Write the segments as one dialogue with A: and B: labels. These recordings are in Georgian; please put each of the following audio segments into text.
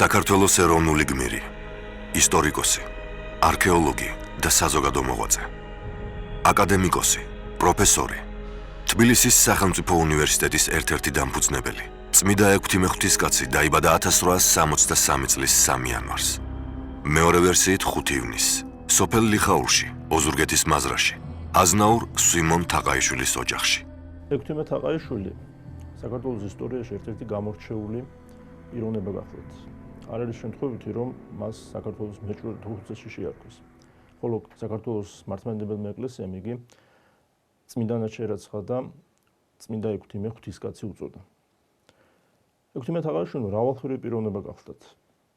A: საქართველოს ეროვნული გმირი, ისტორიკოსი, არქეოლოგი და საზოგადო მოღვაწე. აკადემიკოსი, პროფესორი, თბილისის სახელმწიფო უნივერსიტეტის ერთ-ერთი დამფუძნებელი. წმიდა ექვთიმე ღვთისკაცი დაიბადა 1863 წლის 3 იანვარს. მეორე ვერსიით 5 ივნისს, სოფელ ლიხაურში, ოზურგეთის მაზრაში, აზნაურ სვიმონ თაყაიშვილის ოჯახში.
B: ექვთიმე თაყაიშვილი საქართველოს ისტორიაში ერთ-ერთი გამორჩეული პიროვნება გახლდათ. არ არის შემთხვევითი, რომ მას საქართველოს მეჭრული თუხუცესში შეარქვეს. ხოლო საქართველოს მართლმადიდებელმა ეკლესიამ იგი წმინდა ნაჩერაცხა და წმინდა ექვთიმე ღვთისკაცი უწოდა. ექვთიმე თაყაიშვილი მრავალფერი პიროვნება გახლდათ.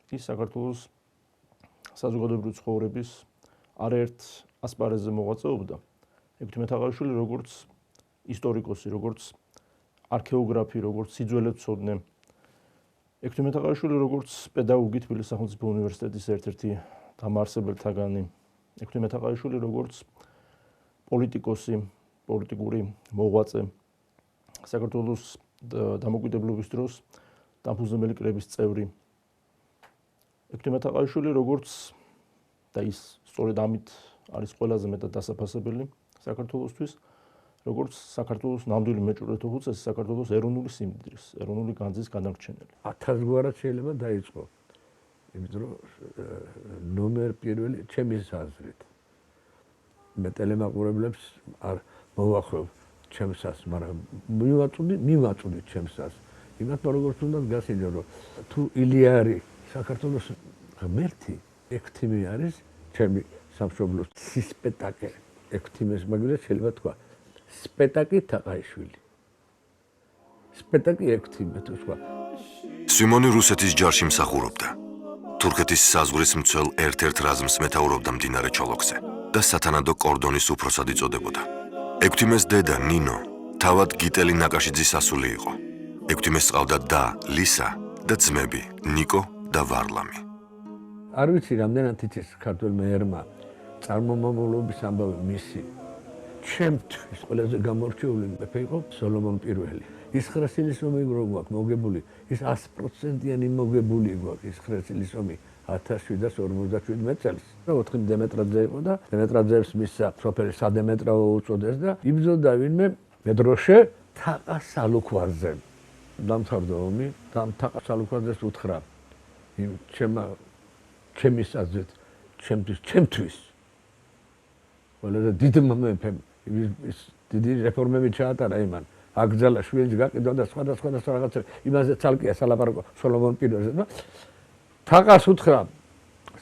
B: ის საქართველოს საზოგადოებრივი ცხოვრების არაერთ ასპარეზზე მოღვაწეობდა. ექვთიმე თაყაიშვილი როგორც ისტორიკოსი, როგორც არქეოგრაფი, როგორც სიძველეცოდნე, ექვთიმე თაყაიშვილი როგორც პედაგოგი თბილისის სახელმწიფო უნივერსიტეტის ერთ-ერთი დამაარსებელთაგანი, ექვთიმე თაყაიშვილი როგორც პოლიტიკოსი, პოლიტიკური მოღვაწე, საქართველოს დამოუკიდებლობის დროს დამფუძნებელი კრების წევრი. ექვთიმე თაყაიშვილი როგორც და ის სწორედ ამით არის ყველაზე მეტად დასაფასებელი საქართველოსთვის, როგორც საქართველოს ნამდვილი მეჭრული თუხუცესი, საქართველოს ეროვნული სიმდიდრის, ეროვნული განძის განარჩენელი.
C: 1000-გვარად შეიძლება დაიწყო. იმიტომ რომ ნომერ პირველი ჩემის აზრით. მე ტელემაყურებლებს არ მოვახვევ ჩემს აზრს, მაგრამ მივაწვდი ჩემს აზრს. იმათმა როგორც უნდა გასინჯო, რომ თუ ილია არის საქართველოს ღმერთი, ექვთიმე არის ჩემი სამშობლოს სისპეტაკე. ექვთიმეს მაგალითად შეიძლება თქვა სპეტაკი თაყაიშვილი. სპეტაკი ექვთიმე თუ სხვა.
A: სვიმონი რუსეთის ჯარში მსახურობდა. თურქეთის საზღვრის მცველ ერთ-ერთ რაზმს მეთაურობდა მდინარე ჩოლოქზე და სათანადო კორდონის უფროსად იწოდებოდა. ექვთიმეს დედა ნინო თავად გიტელი ნაკაშიძის ასული იყო. ექვთიმეს ჰყავდა და ლისა და ძმები ნიკო და ვარლამი.
C: არ ვიცი რამდენად იცის ქართველმა ერმა წარმომავლობის ამბავი მისი. ჩემთვის ყველაზე გამორჩეული მეფე იყო სოლომონ პირველი. ის ხრესილის ომი გვაქვს მოგებული, ის 100%-იანი მოგებული გვაქვს ის ხრესილის ომი 1757 წელს. 4 დემეტრაძე იყო და დემეტრაძეებს მისცა სოფელი სადემეტრაო უწოდეს და იბრძოდა ვინმე მედროშე თაყა სალუქვარზე. დამთავრდა ომი და თაყა სალუქვარზეს უთხრა იმ ჩემის აზრით, ჩემთვის ყველაზე დიდმა მეფემ ის დიდი რეფორმები ჩაატარა იმან. აკრძალა შვილს გაყიდვა და სხვადასხვა რაღაცა იმაზე ცალკეა სალაპარაკო სოლომონ პირველზე და თაყას უთხრა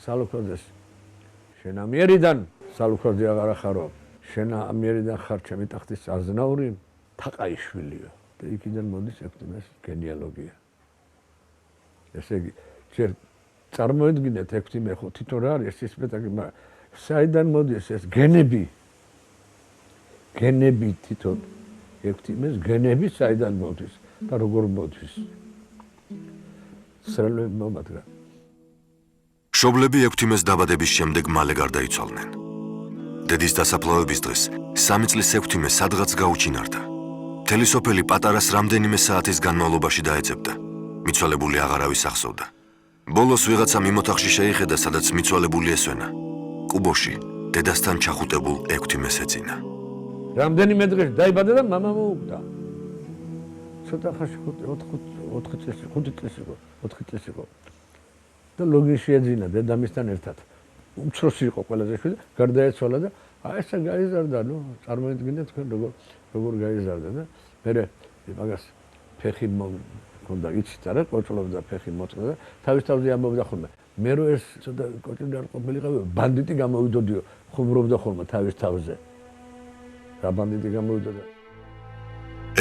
C: სალუქვარზეს შენ ამიერიდან სალუქვარზე აღარ ახარო შენ ამიერიდან ხარ ჩემი ტახტის აზნაური თაყაიშვილია და იქიდან მოდის ექვთიმეს გენეალოგია. ესე იგი ჯერ წარმოედგინეთ ექვთიმე ხო თვითონ რა არის ეს სპეტაკი, მაგრამ საიდან მოდის ეს გენები თვითონ ექვთიმეს გენები საიდან მოდის და როგორ მოდის? სრელები მომადგა.
A: მშობლები ექვთიმეს დაბადების შემდეგ მალე გარდაიცვალნენ. დედის დასაფლავების დღეს 3 წლის ექვთიმე სადღაც გაუჩინარდა. მთელი სოფელი პატარას რამდენიმე საათის განმავლობაში დაეძებდა. მიცვალებული აღარავის ახსოვდა. ბოლოს ვიღაცამ იმ ოთახში შეიხედა, სადაც მიცვალებული ესვენა. კუბოში დედასთან ჩახუტებულ ექვთიმეს ეძინა.
C: რამდენიმე დღეში დაიბადა და მამა მოუკვდა. ცოტა ხანში 4 წლის იყო. და ლოგინში ეძინა დედამისთან ერთად. უმცროსი იყო ყველაზე შვილი, გარდაეცვალა და ესა გაიზარდა, წარმოედგინეთ თქვენ როგორ გაიზარდა და მერე მაგას ფეხი მქონდა, იცით არა, კოჭლობდა ფეხი მოწყდა და თავის თავზე ამბობდა ხოლმე. მე რო ეს ცოტა კოჭლი არ ყოფილიყავი, ბანდიტი გამოვიდოდიო, ხუმრობდა ხოლმე თავის თავზე. რა ბანდიტი გამოვიდოდა.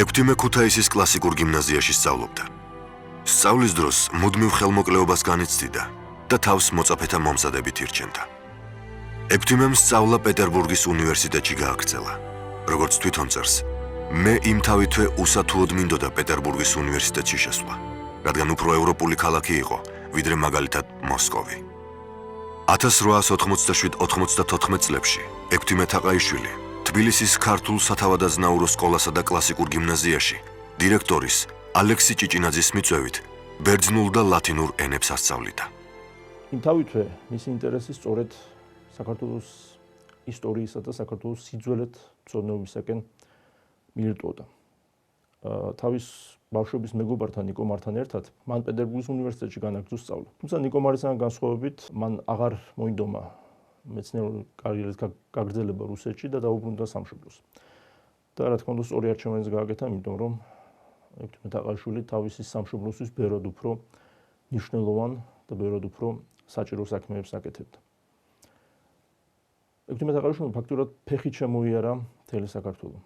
A: ექვთიმე ქუთაისის კლასიკურ გიმნაზიაში სწავლობდა. სწავლის დროს მუდმივ ხელმოკლეობას განიცდიდა და თავს მოწაფეთა მომზადებით ირჩენდა. ექვთიმემ სწავლა პეტერბურგის უნივერსიტეტში გააგრძელა. როგორც თვითონ წერს, მე იმთავითვე უსათუოდ მინდოდა პეტერბურგის უნივერსიტეტში შესვლა, რადგან უფრო ევროპული ქალაქი იყო, ვიდრე მაგალითად მოსკოვი. 1887-94 წლებში ექვთიმე თაყაიშვილი თბილისის ქართულ სათავადაზნაურო სკოლასა და კლასიკურ გიმნაზიაში დირექტორის ალექსი ჭიჭინაძის მიწვევით ბერძნულ და ლათინურ ენებს ასწავლიდა.
B: იმთავითვე მისი ინტერესი სწორედ საქართველოს ისტორიისა და საქართველოს სიძველეთ მცოდნეობისაკენ მიირტყოდა. თავის ბავშვობის მეგობართან ნიკო მართან ერთად მან პეტერბურგის უნივერსიტეტში განაგრძო სწავლა. თუმცა ნიკო მარისგან განსხვავებით მან აღარ მოინდომა მეცნიერული კარიერის გაგრძელება რუსეთში და დაუბრუნდა სამშობლოს. და რა თქმა უნდა სწორი არჩევანიც გააკეთა, იმიტომ რომ ექვთიმე თაყაიშვილი თავისი სამშობლოსთვის ბევრად უფრო მნიშვნელოვან და ბევრად უფრო საჭირო საქმეებს აკეთებდა. ექვთიმე თაყაიშვილმა ფაქტურად ფეხით შემოიარა მთელი საქართველო.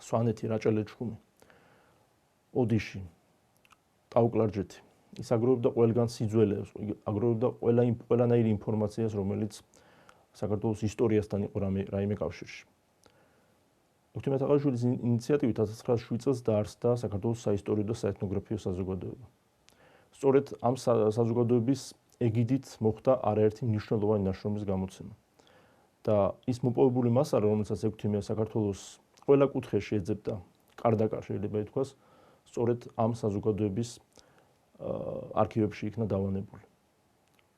B: სვანეთი, რაჭა-ლეჩხუმი, ოდიში, ტაო-კლარჯეთი. ის აგროვებდა ყველგან სიძველეებს, აგროვებდა ყველანაირ ინფორმაციას, რომელიც საქართველოს ისტორიასთან იყო რაიმე კავშირში. ექვთიმე თაყაიშვილის ინიციატივით 1907 წელს დაარსდა საქართველოს საისტორიო და საეთნოგრაფიო საზოგადოება. სწორედ ამ საზოგადოების ეგიდით მოხდა არაერთი მნიშვნელოვანი ნაშრომის გამოცემა. და ის მოპოვებული მასალა, რომელსაც ექვთიმე საქართველოს ყველა კუთხეში ეძებდა, კარდაკარ შეიძლება ითქვას, სწორედ ამ საზოგადოების არქივებში იქნა დავანებული.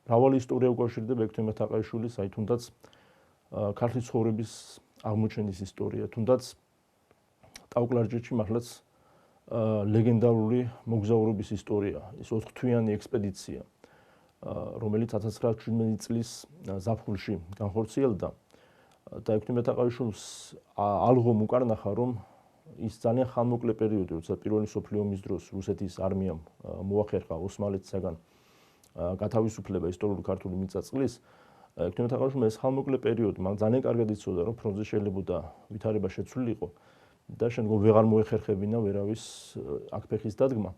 B: მრავალი ისტორია უკავშირდება ექვთიმე თაყაიშვილის, აი თუნდაც ქართლის ცხოვრების აღმოჩენის ისტორია, თუნდაც ტაო-კლარჯეთში მართლაც ლეგენდარული მოგზაურობის ისტორია, ის 4-თვიანი ექსპედიცია, რომელიც 1917 წლის ზაფხულში განხორციელდა და ექვთიმე თაყაიშვილს ალღომ უკარნახა, რომ ის ძალიან ხანმოკლე პერიოდი, როცა პირველი მსოფლიო ომის დროს რუსეთის არმიამ მოახერხა ოსმალეთისაგან გათავისუფლება ისტორიული ქართული მიწა-წყლის, ექვთიმე თაყაიშვილმა ეს ხანმოკლე პერიოდი, მაგრამ ძალიან კარგად იცოდა, რომ ფრონტზე შეიძლება ვითარება შეცვლილიყო და შემდგომ ვეღარ მოეხერხებინა ვერავის აქ ფეხის დადგმა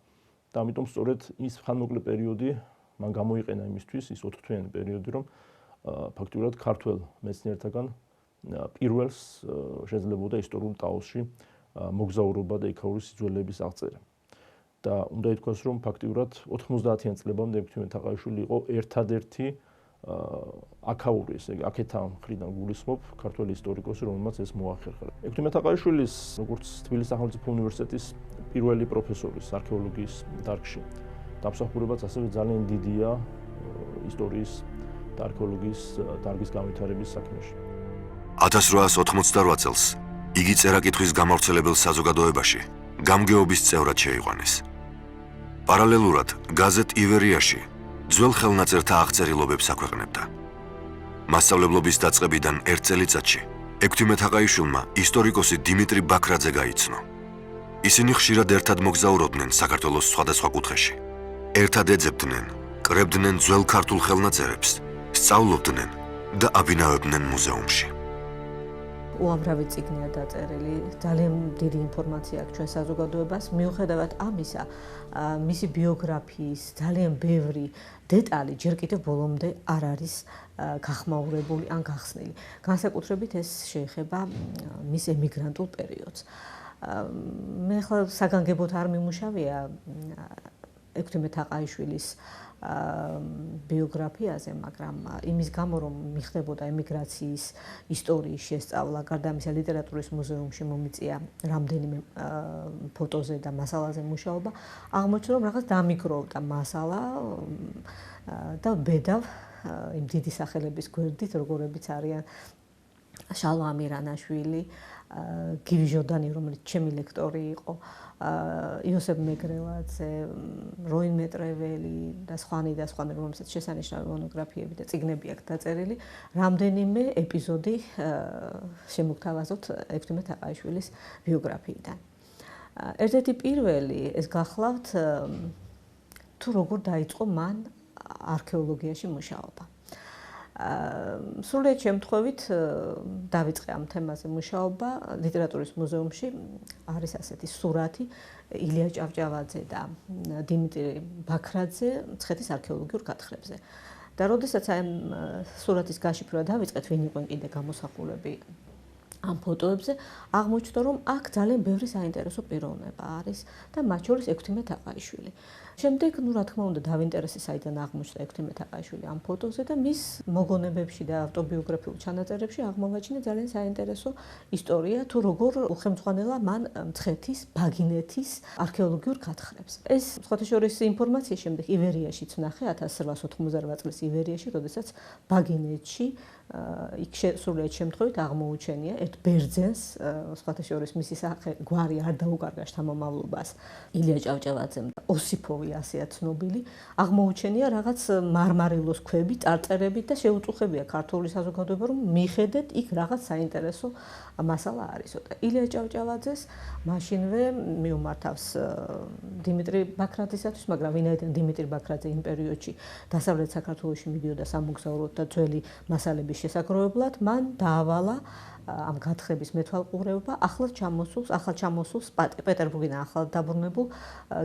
B: და ამიტომ სწორედ ის ხანმოკლე პერიოდი მან გამოიყენა იმისთვის, ის 4-თვიანი პერიოდი, რომ ფაქტურად ქართველ მეცნიერთაგან პირველს შეიძლებოდა ისტორიულ ტაოსში მოგზაურობა და იქაური სიძველეების აღწერა. და უნდა ითქვას, რომ ფაქტურად 90-იან წლებამდე ექვთიმე თაყაიშვილი იყო ერთადერთი აქაური, ესე იგი, აქეთა მხრიდან გულისხმობ ქართველი ისტორიკოსი, რომელმაც ეს მოახერხა. ექვთიმე თაყაიშვილის, როგორც თბილისის სახელმწიფო უნივერსიტეტის პირველი პროფესორის არქეოლოგიის დარგში, დამსახურებაც ასევე ძალიან დიდია ისტორიის და არქეოლოგიის დარგის განვითარების საქმეში.
A: 1888 წელს იგი წერა-კითხვის გამავრცელებელ საზოგადოებაში გამგეობის წევრად შეიყვანეს. პარალელურად გაზეთ ივერიაში ძველ ხელნაწერთა აღწერილობებს აქვეყნებდა. მასწავლებლობის დაწყებიდან 1 წელიწადში ექვთიმე თაყაიშვილმა ისტორიკოსი დიმიტრი ბაქრაძე გაიცნო. ისინი ხშირად ერთად მოგზაურობდნენ საქართველოს სხვადასხვა კუთხეში. ერთად ეძებდნენ, კრებდნენ ძველ ქართულ ხელნაწერებს, სწავლობდნენ და აბინავებდნენ მუზეუმში.
D: უამრავი წიგნია დაწერილი, ძალიან დიდი ინფორმაცია აქვს ჩვენ საზოგადოებას. მიუხედავად ამისა, მისი ბიოგრაფიის ძალიან ბევრი დეტალი ჯერ კიდევ ბოლომდე არ არის გახმაურებული ან გახსნილი. განსაკუთრებით ეს შეეხება მის ემიგრანტულ პერიოდს. მე ხლა საგანგებოდ არ მიმუშავია ექვთიმე თაყაიშვილის ბიოგრაფიაზე, მაგრამ იმის გამო, რომ მიხდებოდა ემიგრაციის ისტორიის შესწავლა, გარდა ამისა ლიტერატურის მუზეუმში მომიწია რამდენიმე ფოტოზე და მასალაზე მუშაობა, აღმოჩნდა, რომ რაღაც დამიგროვდა მასალა და ბედავ იმ დიდი სახელების გვერდით, როგორებიც არიან შალვა ამირანაშვილი, გივი ჟორდანი, რომელიც ჩემი ლექტორი იყო, იოსებ მეგრელაძე, როინ მეტრეველი და სხვანი, რომელსაც შესანიშნავი მონოგრაფიები და წიგნები აქვს დაწერილი, რამდენიმე ეპიზოდი შემოგთავაზოთ ექვთიმე თაყაიშვილის ბიოგრაფიიდან. ერთ-ერთი პირველი ეს გახლავთ, თუ როგორ დაიწყო მან არქეოლოგიაში მუშაობა. სრულიად შემთხვევით დავიწყე ამ თემაზე მუშაობა ლიტერატურის მუზეუმში. არის ასეთი სურათი ილია ჭავჭავაძე და დიმიტრი ბაქრაძე მცხეთის არქეოლოგიურ გათხრებზე. და როდესაც ამ სურათის გაშიფრვა დავიწყეთ, ვინ იყვნენ კიდე გამოსახულები ამ ფოტოებზე აღმოჩნდა, რომ აქ ძალიან ბევრი საინტერესო პიროვნება არის და მათ შორის ექვთიმე თაყაიშვილი. შემდეგ, რა თქმა უნდა, დავინტერესე საიდან აღმოჩნდა ექვთიმე თაყაიშვილი ამ ფოტოზე და მის მოგონებებში და ავტობიოგრაფიულ ჩანაწერებში აღმოვაჩინე ძალიან საინტერესო ისტორია, თუ როგორ უხელმძღვანელა მან მცხეთის, ბაგინეთის არქეოლოგიურ გათხრებს. ეს სხვათა შორის ინფორმაცია შემდეგ ივერიაშიც ვნახე 1898 წლის ივერიაში, როდესაც ბაგინეთში იქ სრულიად შემთხვევით აღმოუჩენია ერთ ბერძენს, სხვათა შორის მისი სახე გვარი არ დაუკარგა შთამომავლობას ილია ჭავჭავაძემ და ოსიფოვი ასეა ცნობილი, აღმოუჩენია რაღაც მარმარილოს ქვები, წარწერებით და შეუწუხებია ქართული საზოგადოება, რომ მიხედეთ იქ რაღაც საინტერესო მასალა არისო და ილია ჭავჭავაძეს მაშინვე მიუმართავს დიმიტრი ბაქრაძისათვის, მაგრამ ვინაიდან დიმიტრი ბაქრაძე იმ პერიოდში დასავლეთ საქართველოში მიდიოდა სამოგზაუროდ და ძველი მასალების შესაგროვებლად, მან დაავალა ამ გათხრების მეთვალყურეობა ახალ ჩამოსულს პეტერბურგიდან ახალ დაბრუნებულ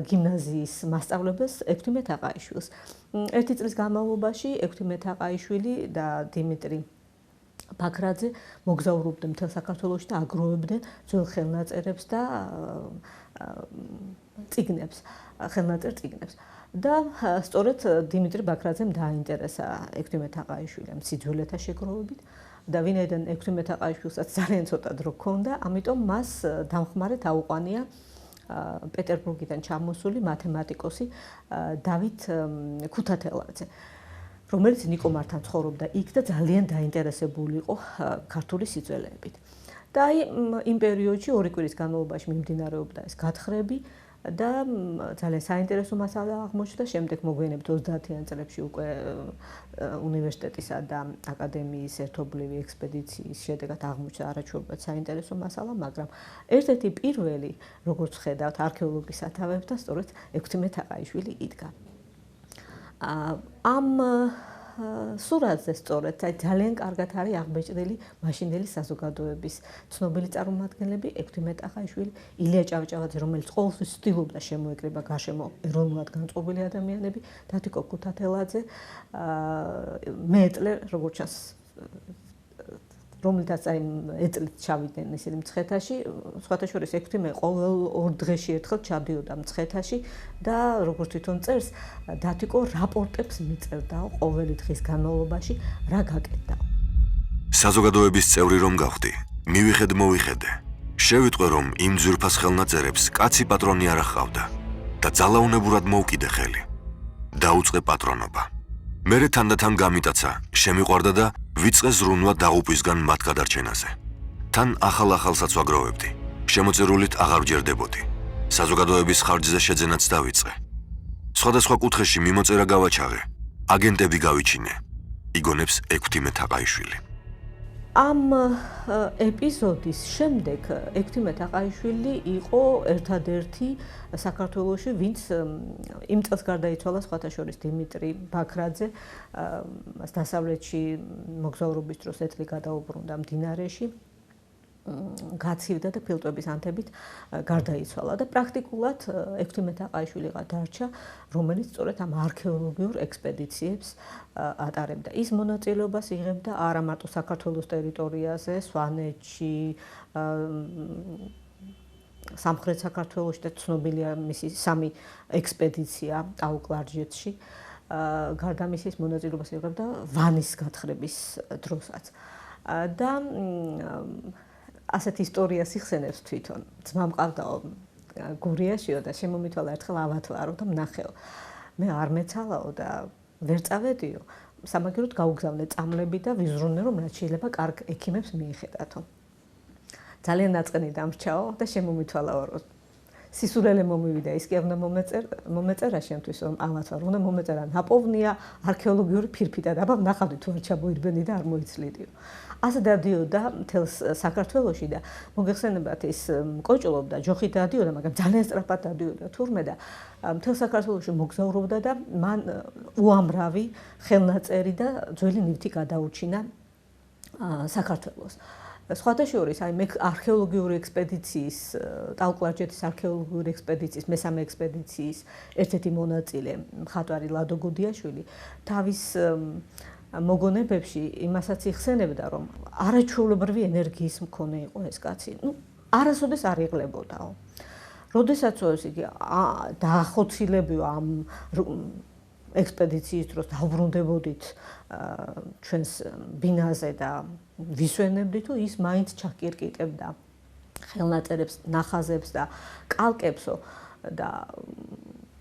D: გიმნაზიის მასწავლებელს ექვთიმე თაყაიშვილს. ერთი წლის განმავლობაში ექვთიმე თაყაიშვილი და დიმიტრი ბაქრაძე მოგზაურობდნენ მთელ საქართველოში და აგროვებდნენ ძველ ხელნაწერებს და ხელნაწერ წიგნებს. და სწორედ დიმიტრი ბაქრაძემ დააინტერესა ექვთიმე თაყაიშვილი ამ სიძველეთა შეგროვებით და ვინაიდან ექვთიმე თაყაიშვილსაც ძალიან ცოტა დრო ჰქონდა, ამიტომ მას დამხმარედ აუყვანია პეტერბურგიდან ჩამოსული მათემატიკოსი დავით ქუთათელაძე, რომელიც ნიკომართან ცხოვრობდა იქ და ძალიან დაინტერესებული იყო ქართული სიძველეებით. და აი იმ პერიოდში 2 კვირის განმავლობაში მიმდინარეობდა ეს გათხრები და ძალიან საინტერესო მასალა აღმოჩნდა. შემდეგ მოგვიანებით 30-იან წლებში უკვე უნივერსიტეტისა და აკადემიის ერთობლივი ექსპედიციის შედეგად აღმოჩნდა არაჩვეულებად საინტერესო მასალა, მაგრამ ერთ-ერთი პირველი, როგორც ხედავთ, არქეოლოგის სათავეებთან სწორედ ექვთიმე თაყაიშვილი იდგა. ამ სურათზე სწორედ ძალიან კარგად არის აღბეჭდილი მაშინდელი საზოგადოების ცნობილი წარმომადგენლები, ექვთიმე თაყაიშვილი, ილია ჭავჭავაძე, რომელიც ყოველთვის ცდილობდა შემოეკრიბა გარშემო ეროვნულად განწყობილი ადამიანები, დათიკო ქუთათელაძე, მეეტლე, როგორც ჩანს, რომელთაც აი ეწლით ჩავიდნენ ისინი მცხეთაში, სხვათა შორის ექვთიმე ყოველ 2 დღეში ერთხელ ჩადიოდა მცხეთაში და როგორც თვითონ წერს, დათიკო რაპორტებს მიწერდა ყოველი დღის განმავლობაში, რა გაკეთდა.
A: საზოგადოების წევრი რომ გავხდი, მივიხედე. შევიტყვე, რომ იმ ძვირფას ხელნაწერებს კაცი პატრონი არ ახავდა და ძალაუნებურად მოვკიდე ხელი. დაუწყე პატრონობა. მერე თანდათან გამიტაცა, შემიყვარდა და ვიწყე ზრუნვა დაღუპვისგან მათ გადარჩენაზე. თან ახალსაც ვაგროვებდი. შემოწერულით აღარ ვჯერდებოდი. საზოგადოების ხარჯზე შეძენაც დავიწყე. სხვადასხვა კუთხეში მიმოწერა გავაჩაღე. აგენტები გავიჩინე. იგონებს ექვთიმე თაყაიშვილი.
D: ამ ეპიზოდის შემდეგ ექვთიმე თაყაიშვილი იყო ერთადერთი საქართველოში, ვინც იმ წელს გარდაიცვალა სხვათა შორის დიმიტრი ბაქრაძე, დასავლეთში მოგზაურობის დროს ეტლი გადაუბრუნდა მდინარეში, გაცივდა და ფილტვების ანთებით გარდაიცვალა და პრაქტიკულად ექვთიმე თაყაიშვილიღა დარჩა, რომელიც სწორედ ამ არქეოლოგიურ ექსპედიციებს ატარებდა. ის მონაწილეობას იღებდა არა მარტო საქართველოს ტერიტორიაზე, სვანეთში, სამხრეთ საქართველოში და ცნობილია მისი 3 ექსპედიცია ტაო-კლარჯეთში. გარდა მისის მონაწილეობას იღებდა ვანის გათხრების დროსაც. და ასეთ ისტორიას იხსენებს თვითონ. ძმა მყავდაო გურიაშიო და შემომითვალა ერთხელ ავათვარო და ვნახეო. მე არ მეცალაო და ვერ წავედიო. სამაგიეროდ გაუგზავნე წამლები და ვიზრუნე, რომ რაც შეიძლება კარგ ექიმებს მიიხედათო. ძალიან ნაწყენი დამრჩაო და შემომითვალაო, რომ სისურელე მომივიდა, ის კი უნდა მომეწერა შემთთვის, რომ ავათვარო უნდა მომეწერა ნაპოვნია არქეოლოგიური ფირფიტად, აბა ვნახავდი თუ არ ჩამოირბენი და არ მოიცლიდიო. ასე დადიოდა მთელს საქართველოში და მოგეხსენებათ ის კოჭლობდა, ჯოხით დადიოდა, მაგრამ ძალიან სწრაფად დადიოდა თურმე და მთელ საქართველოში მოგზაურობდა და მან უამრავი ხელნაწერი და ძველი ნივთი გადაუჩინა საქართველოს. სხვათა შორის, აი მე არქეოლოგიური ექსპედიციის, ტაო-კლარჯეთის არქეოლოგიური ექსპედიციის, მესამე ექსპედიციის ერთ-ერთი მონაწილე, მხატვარი ლადო გუდიაშვილი, თავის მოგონებებში იმასაც იხსენებდა, რომ არაჩვეულებრივი ენერგიის მქონე იყო ეს კაცი. არასოდეს არ იღლებოდაო. როდესაც იგი დაახოცილებიო ამ ექსპედიციის დროს დავბრუნდებოდით ჩვენს ბინაზე და ვისვენებდი თუ ის მაინც ჩაკირკიტებდა ხელნაწერებს, ნახაზებს და კალკებსო და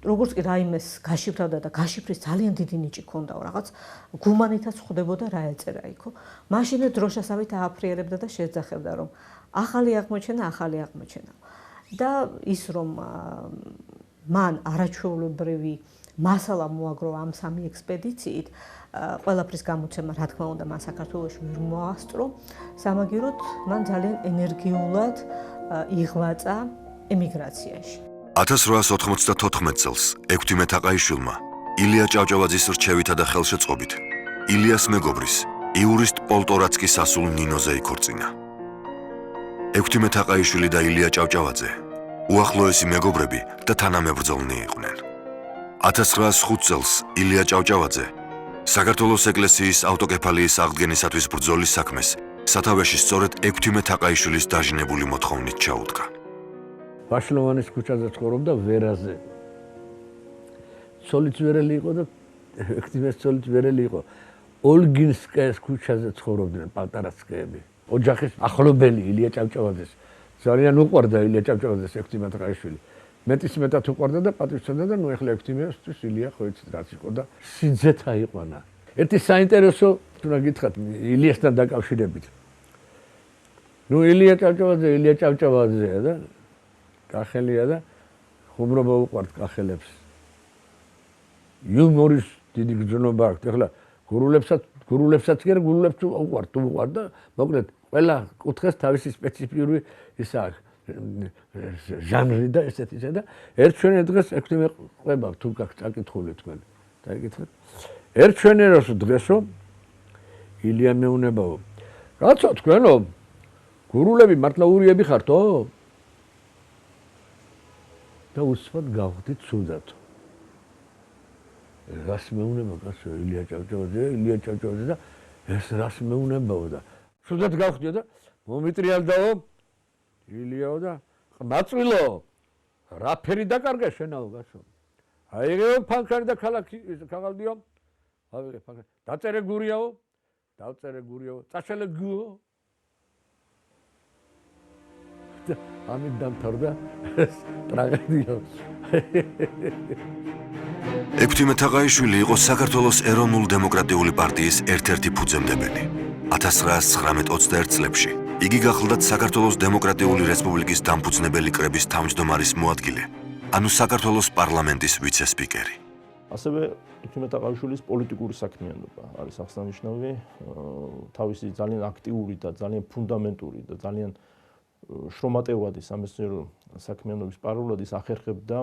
D: როგორც კი რაიმეს გაშიფრავდა და გაშიფრის ძალიან დიდი ნიჭი ქონდაო, რაღაც გუმანითაც ხვდებოდა რა ეწერა იქო. მაშინე დროშასავით ააფრიერებდა და შეძახებდა, რომ ახალი აღმოჩენა. და ის რომ მან არაჩვეულებრივი მასალა მოაგრო ამ სამი ექსპედიციით, ყველაფრის გამოცემა რა თქმა უნდა მან საქართველოში ვერ მოასწრო, სამაგიეროდ მან ძალიან ენერგიულად იღვაწა ემიგრაციაში.
A: 1894 წელს ექვთიმე თაყაიშვილმა ილია ჭავჭავაძის რჩევითა და ხელშეწყობით ილიას მეგობრის იურისტ პოლტორაცკის ასულ ნინოზე იქორწინა. ექვთიმე თაყაიშვილი და ილია ჭავჭავაძე უახლოესი მეგობრები და თანამებრძოლნი იყვნენ. 1905 წელს ილია ჭავჭავაძე საქართველოს ეკლესიის ავტოკეფალიის აღდგენისათვის ბრძოლის საქმეს სათავეში სწორედ ექვთიმე თაყაიშვილის დაჟინებული მოთხოვნით ჩაუდგა.
C: ბაშლოვანის ქუჩაზე ცხოვრობდა ვერაზე. ცოლიც ვერელი იყო და ექვთიმეს ცოლიც ვერელი იყო. ოლგინსკაის ქუჩაზე ცხოვრობდნენ პალტარაცკეები. ოჯახის ახლობელი ილია ჭავჭავაძეს. ძალიან უყვარდა ილია ჭავჭავაძეს ექვთიმე თაყაიშვილი. მეტის მეტად უყვარდა და პატივცემდა და ნუ ეხლა ექვთიმესთვის ილია ხო იცით რაც იყო და სიძეთა იყვანა. ერთი საინტერესო თუ რა გითხრათ ილიასთან დაკავშირებით. ნუ ილია ჭავჭავაძეა და კახელია და ხუმრობა უყვართ კახელებს. იუმორის დიდი გრძნობა აქვს. ეხლა გურულებსაც კი არა, გურულებს უყვართ და მოკლედ ყველა კუთხეს თავისი სპეციფიური ისა აქვს ჟანრი და ესეთი და ერთ ჩვენე დღეს ექვთიმე ყובה თუ გაქვს წაკითხული თქვენ. დაიკითხეთ. ერთ ჩვენეროს დღესო ილია მეუნებაო. კაცო თქვენო გურულები მართლა ურიები ხართო? და უსვათ გავხდით სუდათო. რას მეუნება კაცო ილია ჭავჭავაძე და ეს რას მეუნებაო და სუდათ გავხდიო და მომიტრიალდაო ილიაო და მაწვილო რა ფერი დაკარგა შენაო კაცო. აიღეო ფანქარი და ქაღალდიო. ავიღე ფანქარი. დაწერე გურიაო. წაშელე გუო. ამით დამთავრდა ტრაგედია.
A: ექვთიმე თაყაიშვილი იყო საქართველოს ეროვნულ-დემოკრატიული პარტიის ერთ-ერთი ფუძემდებელი. 1919-21 წლებში იგი გახლდათ საქართველოს დემოკრატიული რესპუბლიკის დამფუძნებელი კრების თავმჯდომარის მოადგილე, ანუ საქართველოს პარლამენტის ვიცე-სპიკერი.
B: ასევე ექვთიმე თაყაიშვილის პოლიტიკური საქმიანობა არის აღსანიშნავი, თავისი ძალიან აქტიური და ძალიან ფუნდამენტური და ძალიან შრომატევადი სამეცნიერო საქმიანობის პარალელურად ის ახერხებდა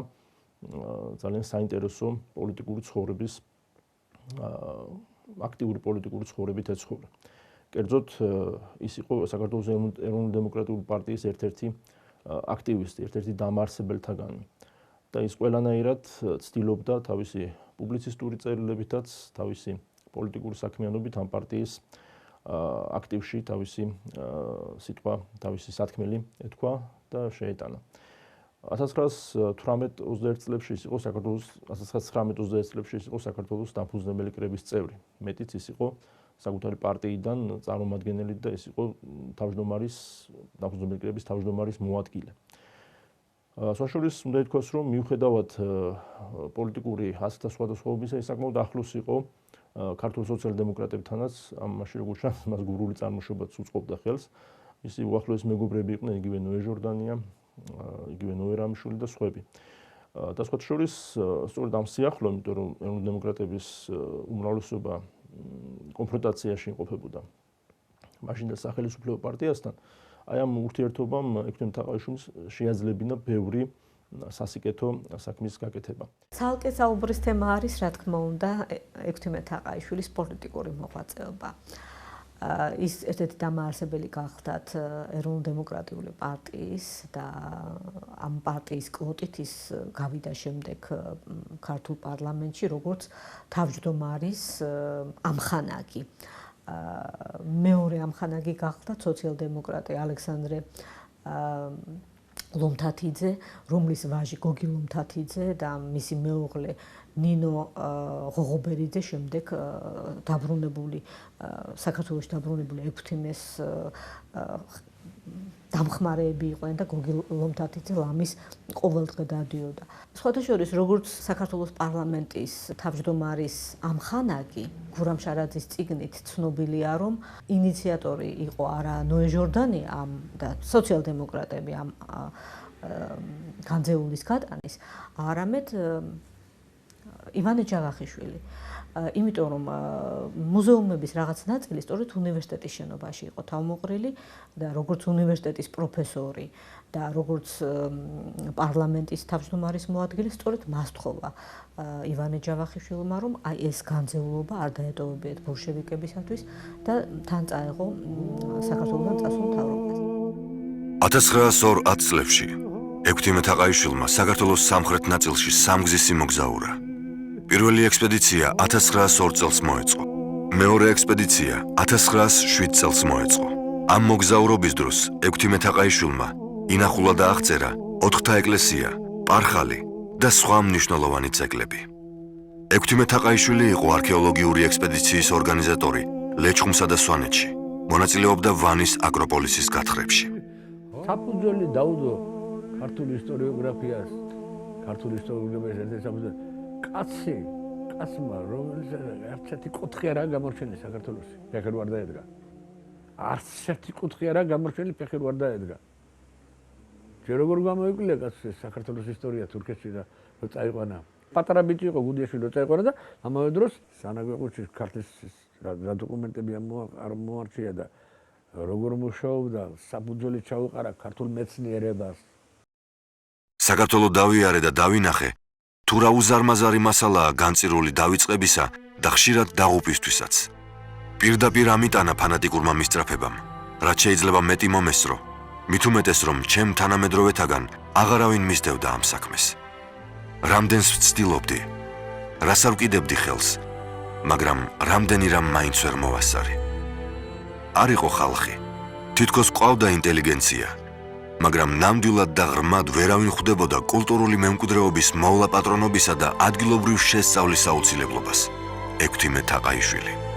B: ძალიან საინტერესო პოლიტიკური ცხოვრების აქტიური პოლიტიკური ცხოვრებით ეცხოვრა. კერძოდ ის იყო საქართველოს ეროვნულ-დემოკრატიული პარტიის ერთ-ერთი აქტივისტი, ერთ-ერთი დამაარსებელთაგანი და ის ყველანაირად ცდილობდა თავისი პუბლიცისტური წერილებითაც, თავისი პოლიტიკური საქმიანობით ამ პარტიის აქტივში თავისი სიტყვა, თავისი სათქმელი ეთქვა და შეეტანა. 1918-21 წლებში ის იყო საქართველოს 1919-21 წლებში ის იყო საქართველოს დამფუძნებელი კრების წევრი. მეტიც ის იყო საკუთარი პარტიიდან წარმომადგენელი და ის იყო დამფუძნებელი კრების თავმჯდომარის მოადგილე. საშუალებას უნდა ითქვას, რომ მიუხედავად პოლიტიკური ასთა სხვადასხვაობისა, ის საკმაოდ ახლოს იყო ქართულ სოციალ-დემოკრატებთანაც, ამაში როგორც ჩანს, მას გურული წარმოშობაც უწყობდა ხელს. მისი უახლოესი მეგობრები იყვნენ იგივე ნოე ჟორდანია, იგივე ნოე რამიშვილი და სხვები. და სხვათა შორის, სწორედ ამ სიახლოვე, იმიტომ რომ ეროვნულ-დემოკრატების უმრავლესობა კონფრონტაციაში იმყოფებოდა მაშინ და სახელმწიფო პარტიასთან, აი ამ ურთიერთობამ ექვთიმე თაყაიშვილს შეაძლებინა ბევრი სასიკეთო საქმის გაკეთება.
D: ცალკე საუბრის თემა არის, რა თქმა უნდა, ექვთიმე თაყაიშვილის პოლიტიკური მოღვაწეობა. ის ერთ-ერთი დამაარსებელი გახდათ ეროვნულ-დემოკრატიული პარტიის და ამ პარტიის კვოტით ის გავიდა შემდეგ ქართულ პარლამენტში როგორც თავმჯდომარის ამხანაგი. მეორე ამხანაგი გახდა სოციალ-დემოკრატი ალექსანდრე ლომთათიძე, რომლის ვაჟი გოგი ლომთათიძე და მისი მეუღლე ნინო ღოღობერიძე შემდეგ დაბრუნებული საქართველოში დაბრუნებული ექვთიმეს დამხმარეები იყვნენ და გოგი ლომთათიძე ლამის ყოველდღე დადიოდა. სხვათა შორის, როგორც საქართველოს პარლამენტის თავმჯდომარის ამხანაგი, გურამ შარაძის წიგნით ცნობილია, რომ ინიციატორი იყო არა ნოე ჟორდანი და სოციალ-დემოკრატები ამ განძეულის გატანის, არამედ ივანე ჯავახიშვილი. იმიტომ რომ მუზეუმების რაღაც ნაწილი სწორედ უნივერსიტეტის შენობაში იყო თავმოყრილი და როგორც უნივერსიტეტის პროფესორი და როგორც პარლამენტის თავმჯდომარის მოადგილე სწორედ მას თხოვა ივანე ჯავახიშვილმა რომ აი ეს განძეულობა არ დაეტოვებიათ ბოლშევიკებისათვის და თან წაეღო საქართველოსთან წასულ მთავრობას.
A: 1920 წლებში ექვთიმე თაყაიშვილმა საქართველოს სამხრეთ ნაწილში სამგზის იმოგზაურა. პირველი ექსპედიცია 1902 წელს მოეწყო. მეორე ექსპედიცია 1907 წელს მოეწყო. ამ მოგზაურობის დროს ექვთიმე თაყაიშვილმა ინახულა და აღწერა 4 ეკლესია, პარხალი და სხვა მნიშვნელოვანი ძეგლები. ექვთიმე თაყაიშვილი იყო არქეოლოგიური ექსპედიციის ორგანიზატორი ლეჩხუმსა და სვანეთში. მონაწილეობდა ვანის აკროპოლისის გათხრებში.
C: საფუძველი დაუდო ქართული ისტორიოგრაფიას, ქართული ისტორიოგრაფიის ერთ-ერთი საფუძველი კაცმა, რომელიც ერთ-ერთი კუთხე არა გამორჩენილი საქართველოში, ფეხი ვარ დაედგა. არც ერთი კუთხე არა გამორჩენილი, ფეხი ვარ დაედგა. ჯერ როგორ გამოიკვლინა კაცს საქართველოს ისტორია თურქეთში და რო წაიყვანა. პატარა ბიჭი იყო გუდიაში რო წაიყვანა და ამავე დროს სანაგვეყუთში ქართლის რა დოკუმენტები არ მოარჩია და როგორ მუშაობდა, საფუძველი ჩაუყარა ქართულ მეცნიერებას.
A: საქართველოს დავიარე და დავინახე თუ რა უზარმაზარი მასალაა განწირული დავიწყებისა და ხშირად დაღუპვისთვისაც. პირდაპირ ამიტანა ფანატიკურმა მისწრაფებამ, რაც შეიძლება მეტი მომესწრო, მით უმეტეს რომ ჩემ თანამედროვეთაგან აღარავინ მისდევდა ამ საქმეს. რამდენს ვცდილობდი, რას არ ვკიდებდი ხელს, მაგრამ რამდენი რამ მაინც ვერ მოვასწარი. არ იყო ხალხი, თითქოს ყავდა ინტელიგენცია, მაგრამ ნამდვილად და ღრმად ვერავინ ხვდებოდა კულტურული მემკვიდრეობის მოვლა პატრონობისა და ადგილობრივ შესწავლის აუცილებლობას. ექვთიმე თაყაიშვილი.